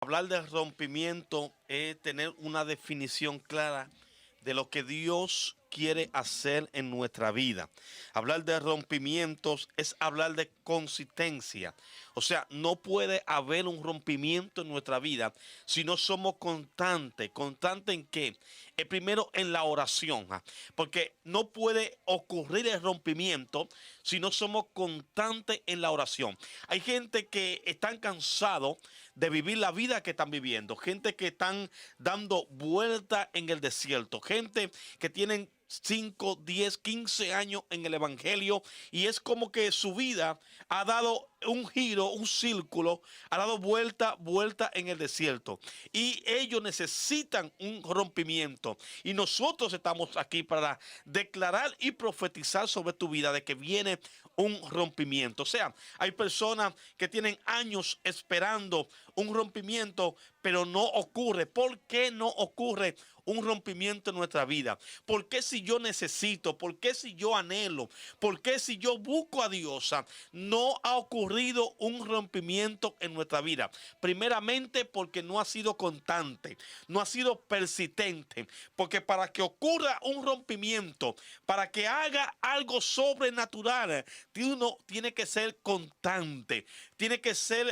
hablar de rompimiento es tener una definición clara de lo que Dios quiere hacer en nuestra vida. Hablar de rompimientos es hablar de consistencia. O sea, no puede haber un rompimiento en nuestra vida si no somos constantes. ¿Constante en qué? Primero en la oración, porque no puede ocurrir el rompimiento si no somos constantes en la oración. Hay gente que están cansados de vivir la vida que están viviendo, gente que están dando vuelta en el desierto, gente que tienen 5, 10, 15 años en el Evangelio y es como que su vida ha dado un giro, un círculo, ha dado vuelta en el desierto. Y ellos necesitan un rompimiento. Y nosotros estamos aquí para declarar y profetizar sobre tu vida de que viene un rompimiento. O sea, hay personas que tienen años esperando un rompimiento, pero no ocurre. ¿Por qué no ocurre un rompimiento en nuestra vida? ¿Por qué si yo necesito? ¿Por qué si yo anhelo? ¿Por qué si yo busco a Dios? No ha ocurrido un rompimiento en nuestra vida. Primeramente porque no ha sido constante, no ha sido persistente. Porque para que ocurra un rompimiento, para que haga algo sobrenatural, uno tiene que ser constante, tiene que ser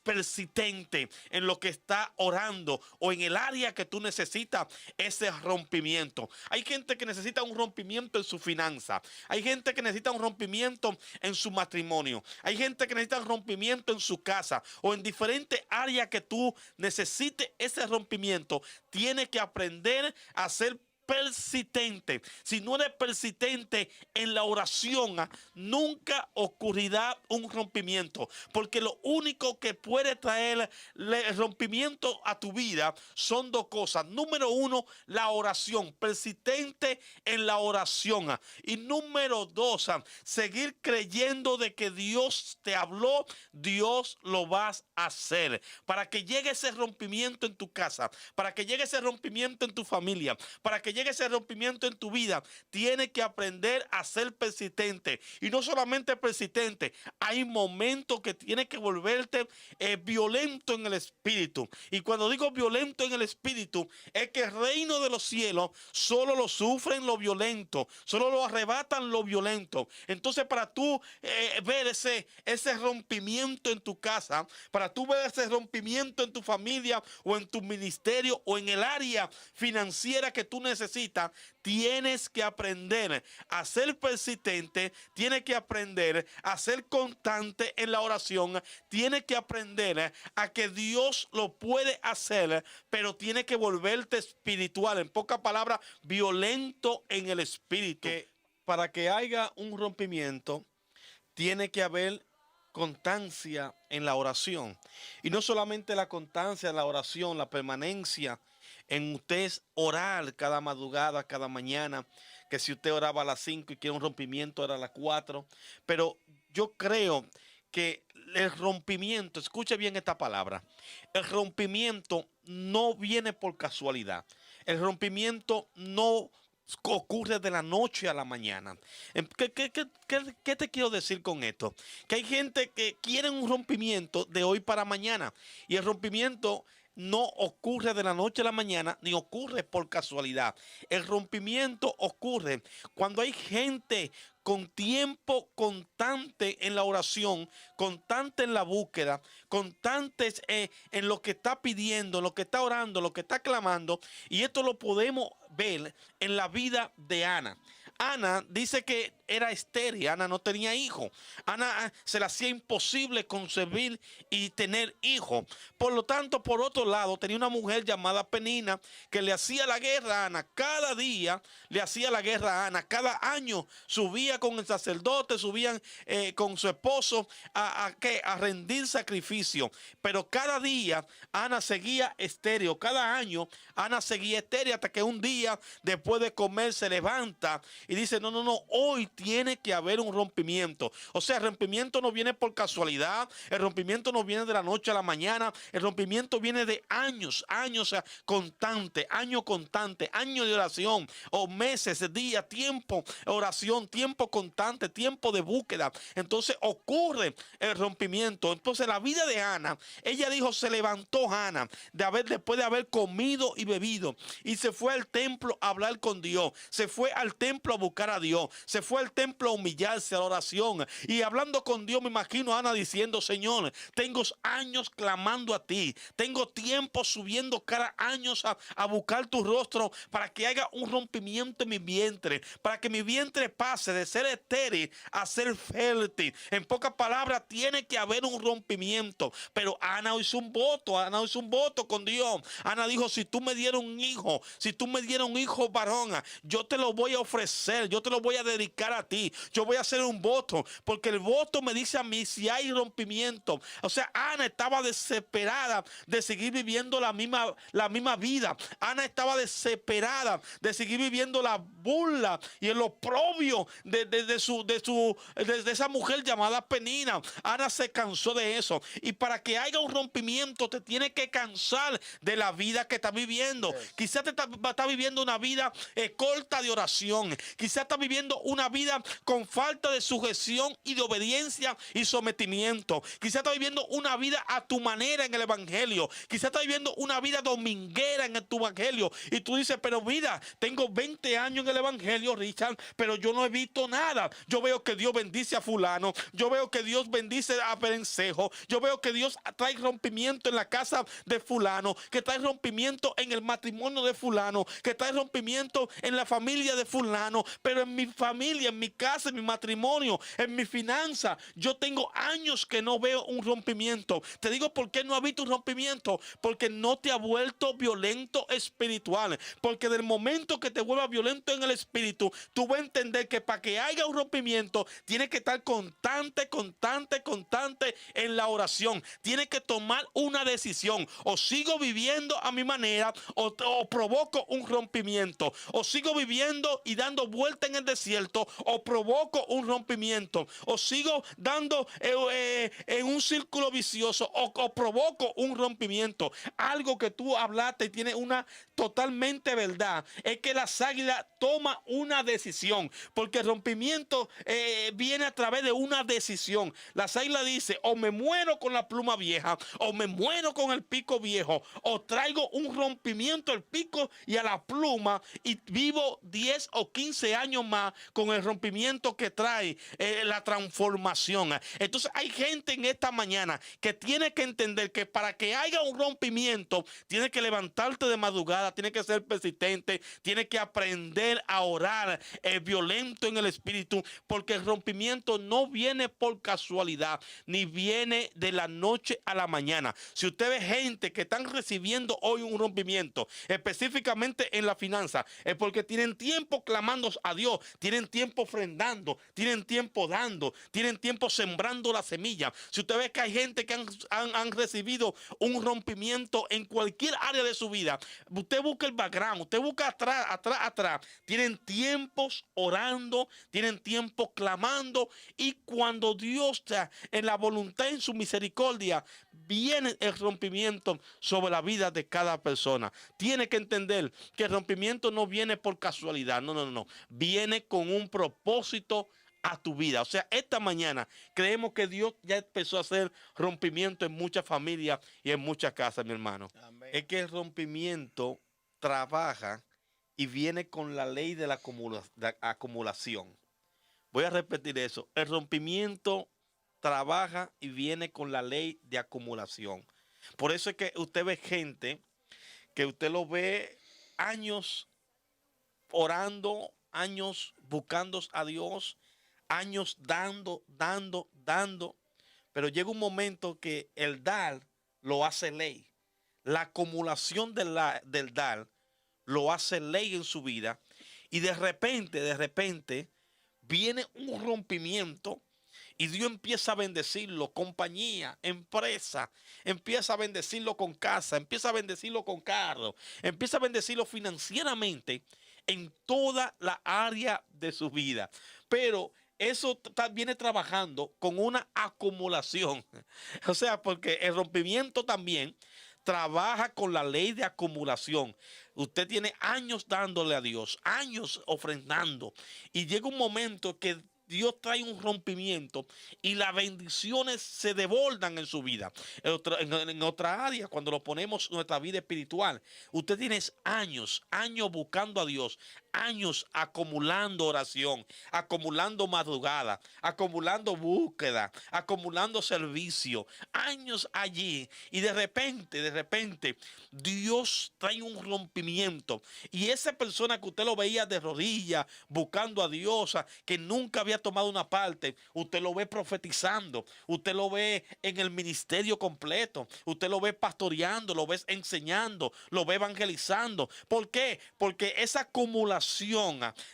persistente en lo que está orando o en el área que tú necesitas ese rompimiento. Hay gente que necesita un rompimiento en su finanza. Hay gente que necesita un rompimiento en su matrimonio. Hay gente que necesita un rompimiento en su casa o en diferentes áreas que tú necesites ese rompimiento. Tienes que aprender a ser persistente. Si no eres persistente en la oración, nunca ocurrirá un rompimiento, porque lo único que puede traer el rompimiento a tu vida son dos cosas. Número uno, la oración, persistente en la oración, y número dos, seguir creyendo de que Dios te habló, Dios lo vas a hacer. Para que llegue ese rompimiento en tu casa, para que llegue ese rompimiento en tu familia, para que llegue ese rompimiento en tu vida, tienes que aprender a ser persistente. Y no solamente persistente, hay momentos que tienes que volverte violento en el espíritu. Y cuando digo violento en el espíritu, es que el reino de los cielos solo lo sufren lo violento, solo lo arrebatan lo violento. Entonces, para tú ver ese rompimiento en tu casa, para tú ver ese rompimiento en tu familia o en tu ministerio o en el área financiera que tú necesitas, tienes que aprender a ser persistente, tienes que aprender a ser constante en la oración, tienes que aprender a que Dios lo puede hacer, pero tienes que volverte espiritual, en pocas palabras, violento en el espíritu. Para que haya un rompimiento, tiene que haber constancia en la oración. Y no solamente la constancia en la oración, la permanencia en usted orar cada madrugada, cada mañana, que si usted oraba a las 5 y quiere un rompimiento, era a las 4. Pero yo creo que el rompimiento, escuche bien esta palabra, el rompimiento no viene por casualidad. El rompimiento no ocurre de la noche a la mañana. ¿Qué te quiero decir con esto? Que hay gente que quiere un rompimiento de hoy para mañana y el rompimiento no ocurre de la noche a la mañana ni ocurre por casualidad. El rompimiento ocurre cuando hay gente con tiempo constante en la oración, constante en la búsqueda, constantes en lo que está pidiendo, en lo que está orando, lo que está clamando. Y esto lo podemos ver en la vida de Ana. Ana dice que era estéril, Ana no tenía hijo. Ana se le hacía imposible concebir y tener hijo. Por lo tanto, por otro lado, tenía una mujer llamada Penina que le hacía la guerra a Ana. Cada día le hacía la guerra a Ana. Cada año subía con el sacerdote, subían con su esposo a rendir sacrificio. Pero cada día Ana seguía estéril. Cada año Ana seguía estéril hasta que un día, después de comer, se levanta y dice, no, no, no, hoy tiene que haber un rompimiento. O sea, el rompimiento no viene por casualidad, el rompimiento no viene de la noche a la mañana, el rompimiento viene de años, años constante, año de oración, o meses, días, tiempo, oración, tiempo constante, tiempo de búsqueda. Entonces ocurre el rompimiento. Entonces la vida de Ana, ella dijo, se levantó Ana después de haber comido y bebido, y se fue al templo a hablar con Dios, se fue al templo a buscar a Dios, se fue al templo a humillarse, a la oración, y hablando con Dios, me imagino a Ana diciendo, Señor, tengo años clamando a ti, tengo tiempo subiendo cada año a buscar tu rostro para que haya un rompimiento en mi vientre, para que mi vientre pase de ser estéril a ser fértil. En pocas palabras, tiene que haber un rompimiento. Pero Ana hizo un voto con Dios. Ana dijo, si tú me dieras un hijo, si tú me dieras un hijo varón, yo te lo voy a ofrecer, yo te lo voy a dedicar a ti, yo voy a hacer un voto, porque el voto me dice a mí si hay rompimiento. O sea, Ana estaba desesperada de seguir viviendo la misma vida. Ana estaba desesperada de seguir viviendo la burla y el oprobio de esa mujer llamada Penina. Ana se cansó de eso, y para que haya un rompimiento te tiene que cansar de la vida que estás viviendo. Quizás te está viviendo una vida corta de oración, quizás estás viviendo una vida con falta de sujeción y de obediencia y sometimiento, quizás estás viviendo una vida a tu manera en el evangelio, quizás estás viviendo una vida dominguera en tu evangelio, y tú dices, pero mira, tengo 20 años en el evangelio, Richard, pero yo no he visto nada. Yo veo que Dios bendice a fulano, yo veo que Dios bendice a Perencejo, yo veo que Dios trae rompimiento en la casa de fulano, que trae rompimiento en el matrimonio de fulano, que trae rompimiento en la familia de fulano, pero en mi familia, en mi casa, en mi matrimonio, en mi finanza, yo tengo años que no veo un rompimiento. Te digo por qué no has visto un rompimiento, porque no te ha vuelto violento espiritual, porque del momento que te vuelvas violento en el espíritu, tú vas a entender que para que haya un rompimiento, tienes que estar constante en la oración. Tienes que tomar una decisión: o sigo viviendo a mi manera, o provoco un rompimiento, o sigo viviendo y dando vuelta en el desierto, o provoco un rompimiento, o sigo dando en un círculo vicioso, o provoco un rompimiento. Algo que tú hablaste y tiene una totalmente verdad es que las águilas toman una decisión, porque el rompimiento viene a través de una decisión. Las águilas dicen: o me muero con la pluma vieja, o me muero con el pico viejo, o traigo un rompimiento al pico y a la pluma y vivo 10 o 15 años más con el rompimiento que trae la transformación. Entonces hay gente en esta mañana que tiene que entender que para que haya un rompimiento, tiene que levantarte de madrugada, tiene que ser persistente, tiene que aprender a orar violento en el espíritu, porque el rompimiento no viene por casualidad, ni viene de la noche a la mañana. Si usted ve gente que están recibiendo hoy un rompimiento, específicamente en la finanza, es porque tienen tiempo clamando a Dios, tienen tiempo ofrendando, tienen tiempo dando, tienen tiempo sembrando la semilla. Si usted ve que hay gente que han recibido un rompimiento en cualquier área de su vida, usted busca el background, usted busca atrás, tienen tiempos orando, tienen tiempo clamando, y cuando Dios está en la voluntad, en su misericordia, viene el rompimiento sobre la vida de cada persona. Tiene que entender que el rompimiento no viene por casualidad, no, viene con un propósito a tu vida. O sea, esta mañana creemos que Dios ya empezó a hacer rompimiento en muchas familias y en muchas casas, mi hermano. Amén. Es que el rompimiento trabaja y viene con la ley de la acumulación. Voy a repetir eso. El rompimiento trabaja y viene con la ley de acumulación. Por eso es que usted ve gente que usted lo ve años orando, años buscando a Dios, años dando, pero llega un momento que el dar lo hace ley. La acumulación del dar lo hace ley en su vida, y de repente viene un rompimiento y Dios empieza a bendecirlo, compañía, empresa, empieza a bendecirlo con casa, empieza a bendecirlo con carro, empieza a bendecirlo financieramente. en toda la área de su vida. Pero eso viene trabajando con una acumulación. O sea, porque el rompimiento también trabaja con la ley de acumulación. Usted tiene años dándole a Dios, años ofrendando, y llega un momento que Dios trae un rompimiento y las bendiciones se desbordan en su vida. En otra área, cuando lo ponemos en nuestra vida espiritual, usted tiene años, años buscando a Dios, años acumulando oración, acumulando madrugada, acumulando búsqueda, acumulando servicio, años allí, y de repente, Dios trae un rompimiento, y esa persona que usted lo veía de rodillas, buscando a Dios, que nunca había tomado una parte, usted lo ve profetizando, usted lo ve en el ministerio completo, usted lo ve pastoreando, lo ve enseñando, lo ve evangelizando. ¿Por qué? Porque esa acumulación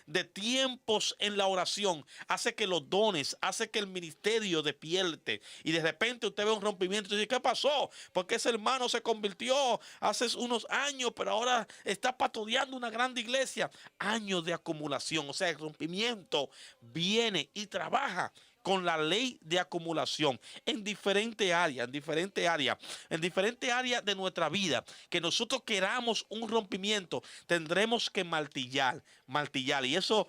de tiempos en la oración hace que los dones, hace que el ministerio despierte, y de repente usted ve un rompimiento y dice, ¿qué pasó? Porque ese hermano se convirtió hace unos años, pero ahora está pastoreando una grande iglesia. Años de acumulación. O sea, el rompimiento viene y trabaja con la ley de acumulación en diferentes áreas, en diferentes áreas de nuestra vida. Que nosotros queramos un rompimiento, tendremos que martillar. Y eso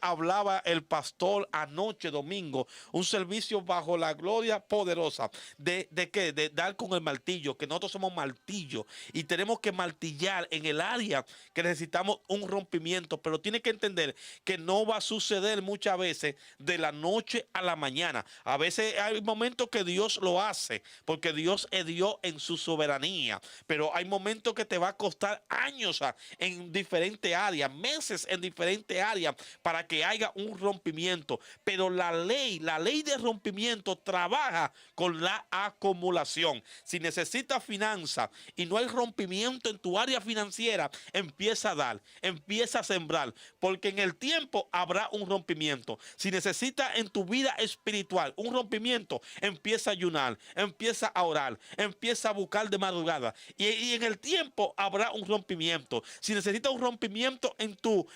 hablaba el pastor anoche domingo, un servicio bajo la gloria poderosa. ¿De qué? De dar con el martillo, que nosotros somos martillo y tenemos que martillar en el área que necesitamos un rompimiento, pero tiene que entender que no va a suceder muchas veces de la noche a la mañana. A veces hay momentos que Dios lo hace, porque Dios es Dios en su soberanía, pero hay momentos que te va a costar años en diferentes áreas, meses en diferentes áreas, para que haya un rompimiento. Pero la ley de rompimiento trabaja con la acumulación. Si necesitas finanzas y no hay rompimiento en tu área financiera, empieza a dar, empieza a sembrar, porque en el tiempo habrá un rompimiento. Si necesitas en tu vida espiritual un rompimiento, empieza a ayunar, empieza a orar, empieza a buscar de madrugada, y en el tiempo habrá un rompimiento. Si necesitas un rompimiento en tu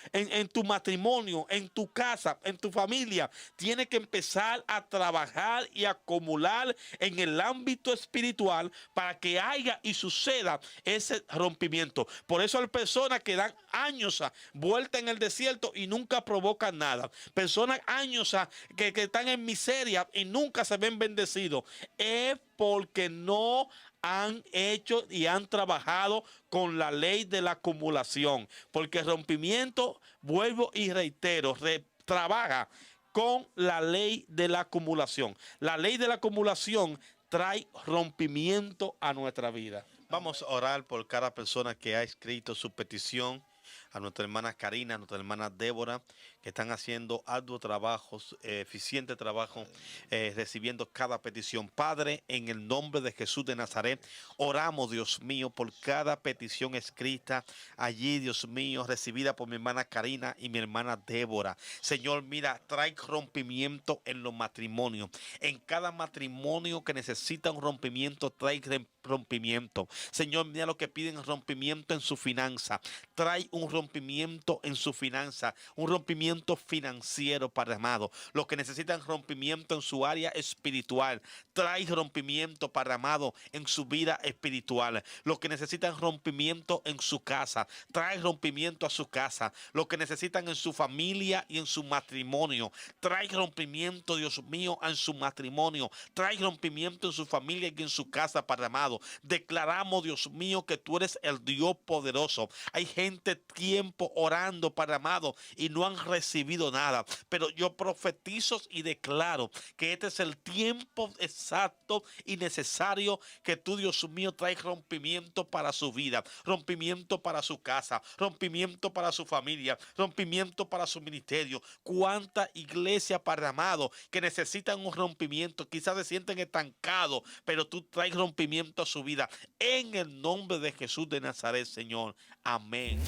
matrimonio, en tu casa, en tu familia, tienes que empezar a trabajar y acumular en el ámbito espiritual para que haya y suceda ese rompimiento. Por eso hay personas que dan años vuelta en el desierto y nunca provocan nada. Personas años que están en miseria y nunca se ven bendecidos. Es porque no han hecho y han trabajado con la ley de la acumulación. Porque el rompimiento, vuelvo y reitero, trabaja con la ley de la acumulación. La ley de la acumulación trae rompimiento a nuestra vida. Vamos a orar por cada persona que ha escrito su petición. A nuestra hermana Karina, a nuestra hermana Débora, que están haciendo arduo trabajo, eficiente trabajo, recibiendo cada petición. Padre, en el nombre de Jesús de Nazaret, oramos, Dios mío, por cada petición escrita allí, Dios mío, recibida por mi hermana Karina y mi hermana Débora. Señor, mira, trae rompimiento en los matrimonios. En cada matrimonio que necesita un rompimiento, trae rompimiento. Señor, mira lo que piden rompimiento en su finanza. Trae un rompimiento en su finanza, un rompimiento financiero, Padre amado. Los que necesitan rompimiento en su área espiritual, trae rompimiento, Padre amado, en su vida espiritual. Los que necesitan rompimiento en su casa, trae rompimiento a su casa. Los que necesitan en su familia y en su matrimonio, trae rompimiento, Dios mío, en su matrimonio. Trae rompimiento en su familia y en su casa, Padre amado. Declaramos, Dios mío, que tú eres el Dios poderoso. Hay gente tiempo orando, Padre amado, y no han recibido nada, pero yo profetizo y declaro que este es el tiempo exacto y necesario que tú, Dios mío, traes rompimiento para su vida, rompimiento para su casa, rompimiento para su familia, rompimiento para su ministerio. Cuánta iglesia, Padre amado, que necesitan un rompimiento, quizás se sienten estancados, pero tú traes rompimiento a su vida en el nombre de Jesús de Nazaret, Señor. Amén.